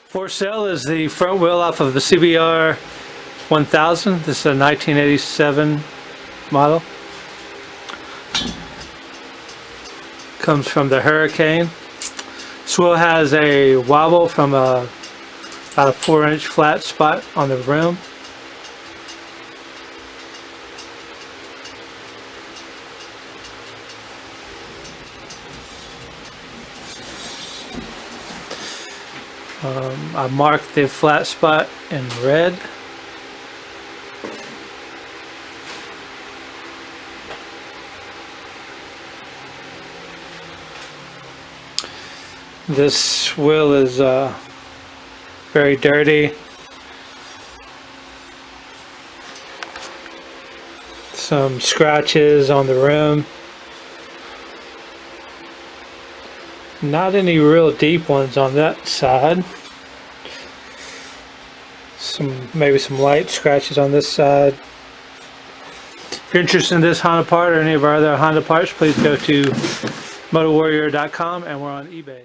For sale is the front wheel off of the CBR1000. This is a 1987 model. Comes from the Hurricane. This wheel has a wobble from about a 4-inch flat spot on the rim. I marked the flat spot in red. This wheel is very dirty. Some scratches on the rim. Not any real deep ones on that side. Maybe some light scratches on this side. If you're interested in this Honda part or any of our other Honda parts, please go to motowarrior.com, and we're on eBay.